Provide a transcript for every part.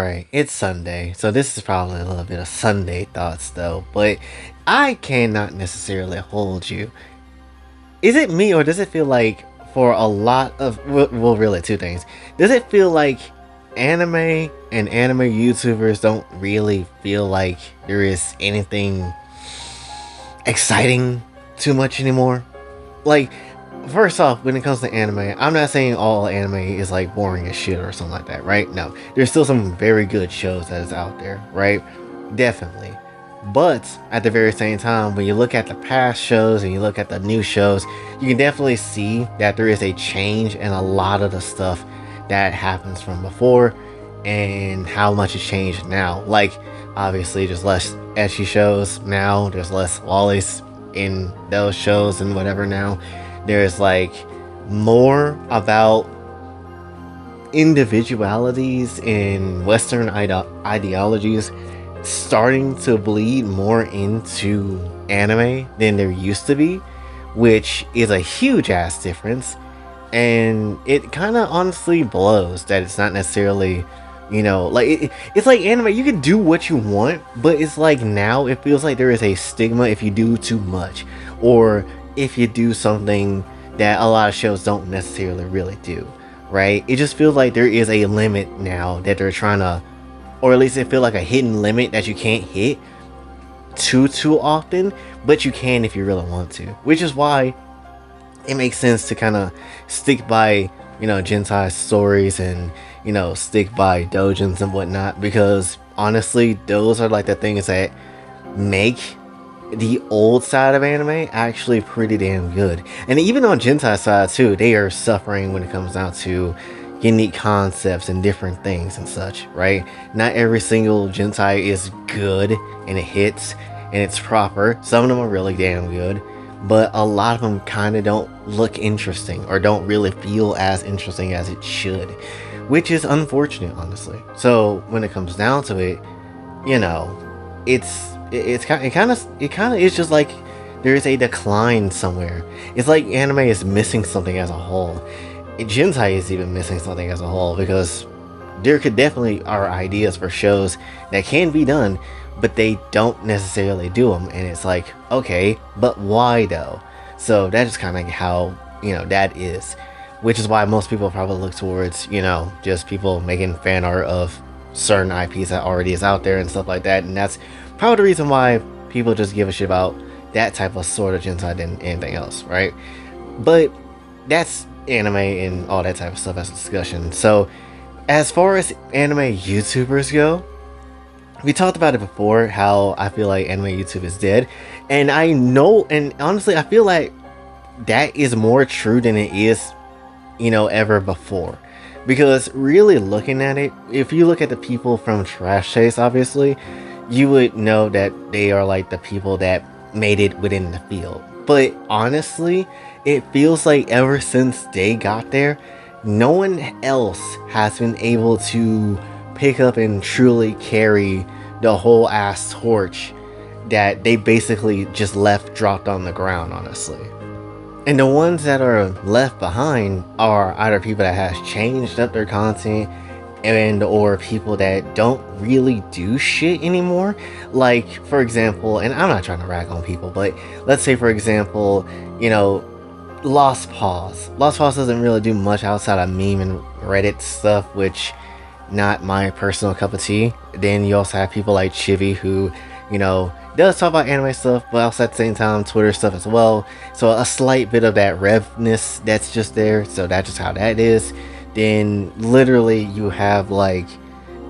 Alright, it's Sunday, so this is probably a little bit of Sunday thoughts though, but I cannot necessarily hold you. Is it me or does it feel like for a lot of, well really two things. Does it feel like anime and anime YouTubers don't really feel like there is anything exciting too much anymore? Like, first off, when it comes to anime, I'm not saying all anime is like boring as shit or something like that, right? No, there's still some very good shows that is out there, right? Definitely. But at the very same time, when you look at the past shows and you look at the new shows, you can definitely see that there is a change in a lot of the stuff that happens from before and how much it's changed now. Like, obviously, there's less etchy shows now, there's less lollies in those shows and whatever now. There's like more about individualities in Western ideologies starting to bleed more into anime than there used to be, which is a huge ass difference. And it kind of honestly blows that it's not necessarily, like it's like anime, you can do what you want, but it's like now it feels like there is a stigma if you do too much, or if you do something that a lot of shows don't necessarily really do, right? It just feels like there is a limit now that they're trying to, or at least it feels like a hidden limit that you can't hit too often, but you can if you really want to, which is why it makes sense to kind of stick by, Gentai stories and, stick by dojins and whatnot, because honestly, those are like the things that make the old side of anime actually pretty damn good. And even on Gentai side too, they are suffering when it comes down to unique concepts and different things and such, right? Not every single Gentai is good and it hits and it's proper. Some of them are really damn good, but a lot of them kind of don't look interesting or don't really feel as interesting as it should, which is unfortunate, honestly. So when it comes down to it, it's kind of is just like there is a decline somewhere. It's like anime is missing something as a whole. Gentai is even missing something as a whole, because there could definitely are ideas for shows that can be done, but they don't necessarily do them, and it's like, okay, but why though? So that's just kind of how that is, which is why most people probably look towards just people making fan art of certain IPs that already is out there and stuff like that, and that's probably the reason why people just give a shit about that type of sort of Gentai than anything else, right? But that's anime and all that type of stuff as a discussion. So as far as anime YouTubers go, we talked about it before, how I feel like anime YouTube is dead, and I know, and honestly I feel like that is more true than it is ever before, because really looking at it, if you look at the people from Trash Chase, obviously you would know that they are like the people that made it within the field. But honestly, it feels like ever since they got there, no one else has been able to pick up and truly carry the whole ass torch that they basically just left dropped on the ground, honestly. And the ones that are left behind are either people that has changed up their content, and or people that don't really do shit anymore. Like, for example, and I'm not trying to rag on people, but let's say for example, Lost Pause doesn't really do much outside of meme and Reddit stuff, which not my personal cup of tea. Then you also have people like Chibi, who does talk about anime stuff, but also at the same time Twitter stuff as well, so a slight bit of that revness that's just there, so that's just how that is. Then literally you have like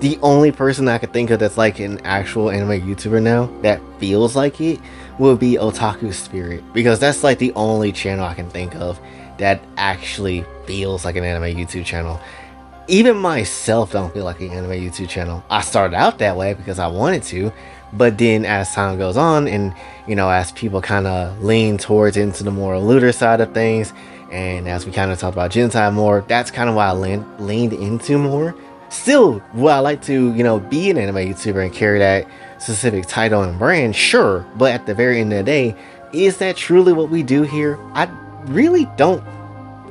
the only person I could think of that's like an actual anime YouTuber now that feels like it would be Otaku Spirit, because that's like the only channel I can think of that actually feels like an anime YouTube channel. Even myself don't feel like an anime YouTube channel. I started out that way because I wanted to, but then as time goes on and as people kind of lean towards into the more looter side of things, and as we kind of talked about Gentai more, that's kind of why I leaned into more. Still, would I like to, be an anime YouTuber and carry that specific title and brand? Sure, but at the very end of the day, is that truly what we do here? I really don't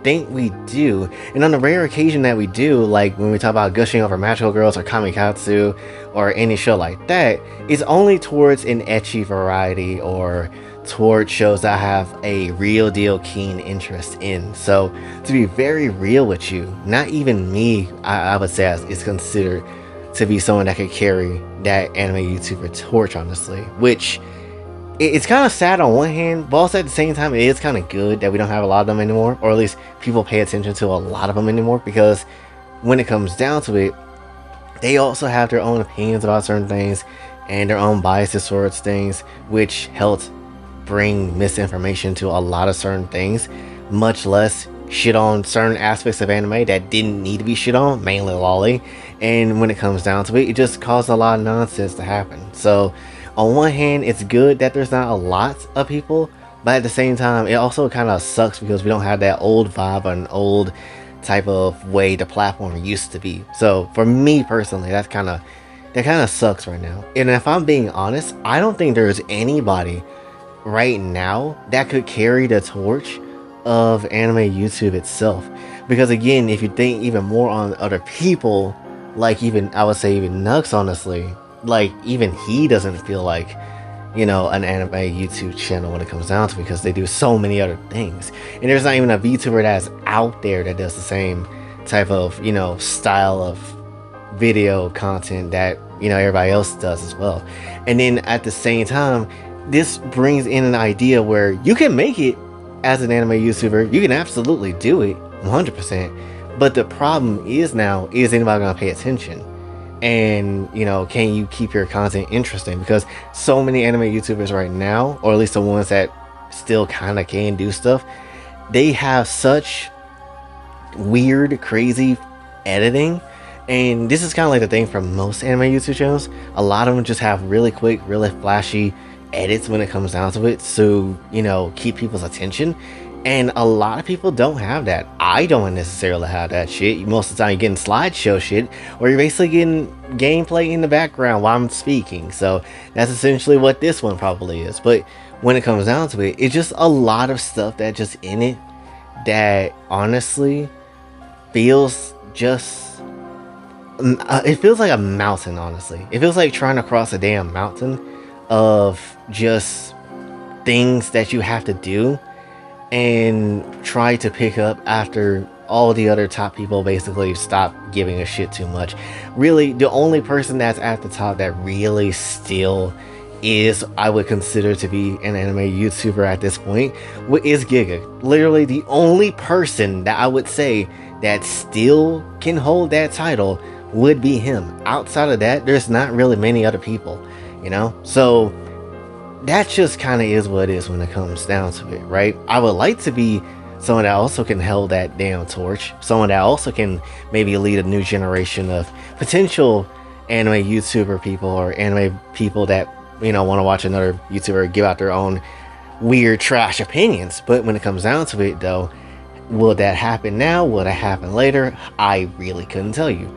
think we do. And on the rare occasion that we do, like when we talk about gushing over magical girls or kamikatsu or any show like that, it's only towards an ecchi variety or towards shows that I have a real deal keen interest in. So to be very real with you, not even me, I would say is considered to be someone that could carry that anime YouTuber torch, honestly, which it's kind of sad on one hand, but also at the same time, it is kind of good that we don't have a lot of them anymore, or at least people pay attention to a lot of them anymore, because when it comes down to it, they also have their own opinions about certain things and their own biases towards things, which helped bring misinformation to a lot of certain things, much less shit on certain aspects of anime that didn't need to be shit on, mainly lolly. And when it comes down to it, it just caused a lot of nonsense to happen. So on one hand, it's good that there's not a lot of people, but at the same time, it also kind of sucks because we don't have that old vibe or an old type of way the platform used to be. So for me personally, that kind of sucks right now. And if I'm being honest, I don't think there's anybody right now that could carry the torch of anime YouTube itself. Because again, if you think even more on other people, like even I would say even Nux, honestly, like even he doesn't feel like, you know, an anime YouTube channel when it comes down to it, because they do so many other things, and there's not even a VTuber that's out there that does the same type of, you know, style of video content that, you know, everybody else does as well. And then at the same time, this brings in an idea where you can make it as an anime YouTuber, you can absolutely do it 100%, but the problem is now, is anybody gonna pay attention? And, you know, can you keep your content interesting? Because so many anime YouTubers right now, or at least the ones that still kind of can do stuff, they have such weird, crazy editing. And this is kind of like the thing for most anime YouTube channels. A lot of them just have really quick, really flashy edits when it comes down to it, so, you know, keep people's attention. And a lot of people don't have that. I don't necessarily have that shit. Most of the time you're getting slideshow shit, or you're basically getting gameplay in the background while I'm speaking. So that's essentially what this one probably is. But when it comes down to it, it's just a lot of stuff that just in it that honestly feels just... it feels like a mountain, honestly. It feels like trying to cross a damn mountain of just things that you have to do and try to pick up after all the other top people basically stop giving a shit too much. Really, the only person that's at the top that really still is, I would consider to be an anime YouTuber at this point, is Giga. Literally the only person that I would say that still can hold that title would be him. Outside of that, there's not really many other people, you know? So that just kind of is what it is when it comes down to it, right? I would like to be someone that also can hold that damn torch, someone that also can maybe lead a new generation of potential anime YouTuber people, or anime people that, you know, want to watch another YouTuber give out their own weird trash opinions. But when it comes down to it though, will that happen now? Will that happen later? I really couldn't tell you.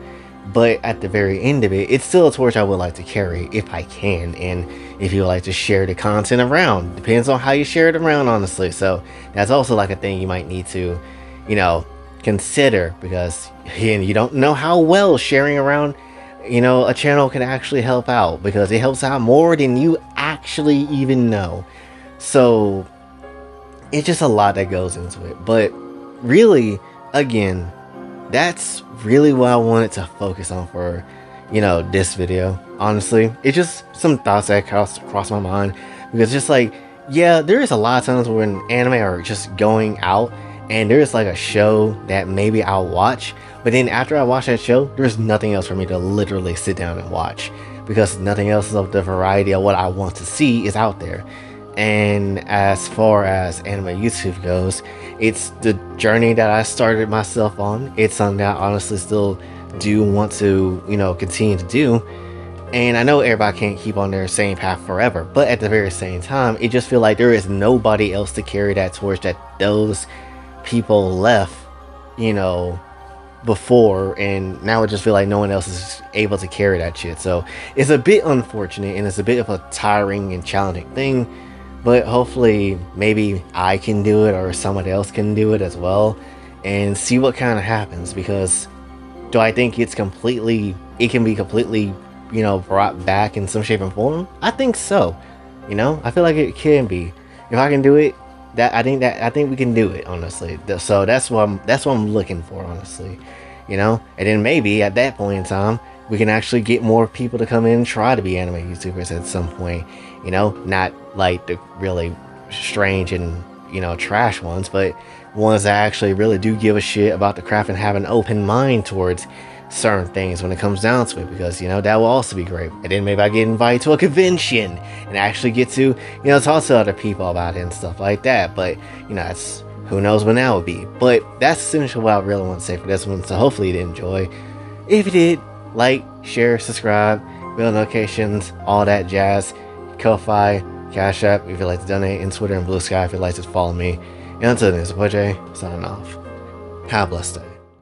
But at the very end of it, it's still a torch I would like to carry if I can, and if you would like to share the content around. Depends on how you share it around, honestly. So that's also like a thing you might need to, you know, consider, because again, you don't know how well sharing around, you know, a channel can actually help out, because it helps out more than you actually even know. So it's just a lot that goes into it. But really, again, that's really what I wanted to focus on for, you know, this video. Honestly, it's just some thoughts that crossed my mind, because just like, yeah, there is a lot of times when anime are just going out and there's like a show that maybe I'll watch, but then after I watch that show, there's nothing else for me to literally sit down and watch, because nothing else of the variety of what I want to see is out there. And as far as anime YouTube goes, it's the journey that I started myself on. It's something that I honestly still do want to, you know, continue to do. And I know everybody can't keep on their same path forever, but at the very same time, it just feels like there is nobody else to carry that torch that those people left, you know, before, and now it just feel like no one else is able to carry that shit. So it's a bit unfortunate, and it's a bit of a tiring and challenging thing. But hopefully maybe I can do it, or someone else can do it as well. and see what kind of happens. Because do I think it can be completely, brought back in some shape and form? I think so. I feel like it can be. If I can do it, I think we can do it, honestly. So that's what I'm looking for, honestly. And then maybe at that point in time, we can actually get more people to come in and try to be anime YouTubers at some point. Not like the really strange and trash ones, but ones that actually really do give a shit about the craft and have an open mind towards certain things when it comes down to it, because that will also be great. And then maybe I get invited to a convention and actually get to talk to other people about it and stuff like that. But that's, who knows when that would be. But that's essentially what I really want to say for this one. So hopefully you did enjoy. If you did, like, share, subscribe, bell notifications, all that jazz. Kofi, Cash App if you'd like to donate, and Twitter and Blue Sky if you'd like to follow me. And until then, it's Boy J, signing off. Have a blessed day.